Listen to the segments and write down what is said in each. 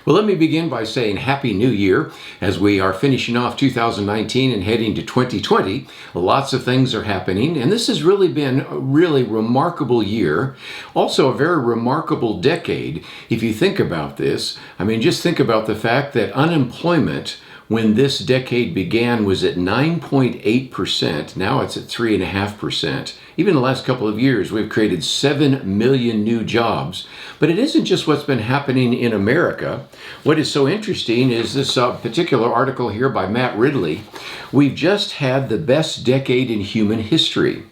Well, let me begin by saying Happy New Year as we are finishing off 2019 and heading to 2020. Lots of things are happening, and this has really been a really remarkable year. Also, a very remarkable decade. If you think about this, just think about the fact that unemployment when this decade began was at 9.8%. Now it's at 3.5%. Even in the last couple of years, we've created 7 million new jobs. But it isn't just what's been happening in America. What is so interesting is this particular article here by Matt Ridley. We've just had the best decade in human history.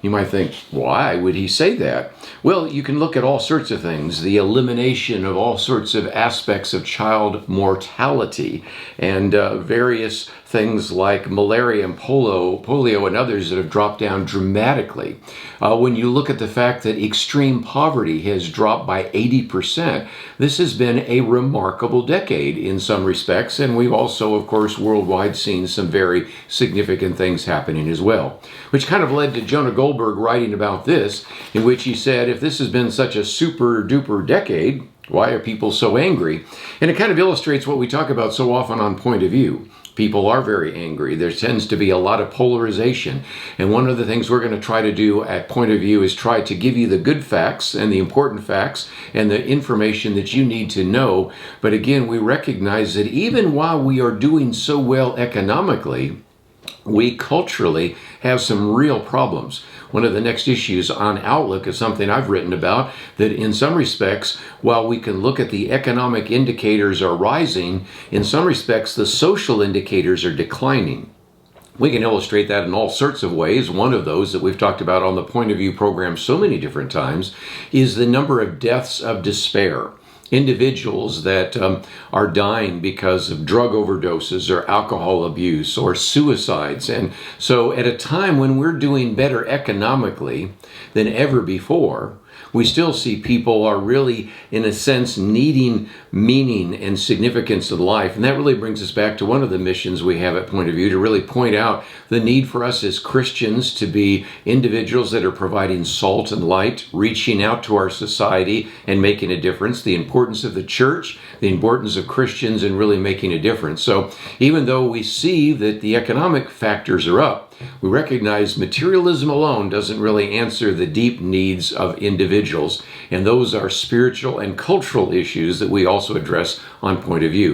You might think, why would he say that? Well, you can look at all sorts of things, the elimination of all sorts of aspects of child mortality and various things like malaria and polio and others that have dropped down dramatically. When you look at the fact that extreme poverty has dropped by 80%, this has been a remarkable decade in some respects, and we've also, of course, worldwide seen some very significant things happening as well, which kind of led to Jonah Goldberg writing about this, in which he said, if this has been such a super duper decade, why are people so angry? And it kind of illustrates what we talk about so often on Point of View. People are very angry. There tends to be a lot of polarization. And one of the things we're going to try to do at Point of View is try to give you the good facts and the important facts and the information that you need to know. But again, we recognize that even while we are doing so well economically, we culturally have some real problems. One of the next issues on Outlook is something I've written about, that in some respects, while we can look at the economic indicators are rising, in some respects the social indicators are declining. We can illustrate that in all sorts of ways. One of those that we've talked about on the Point of View program so many different times is the number of deaths of despair. Individuals that are dying because of drug overdoses or alcohol abuse or suicides. And so at a time when we're doing better economically than ever before, we still see people are really, in a sense, needing meaning and significance in life. And that really brings us back to one of the missions we have at Point of View, to really point out the need for us as Christians to be individuals that are providing salt and light, reaching out to our society and making a difference, the importance of the church, the importance of Christians in really making a difference. So even though we see that the economic factors are up, we recognize materialism alone doesn't really answer the deep needs of individuals, and those are spiritual and cultural issues that we also address on Point of View.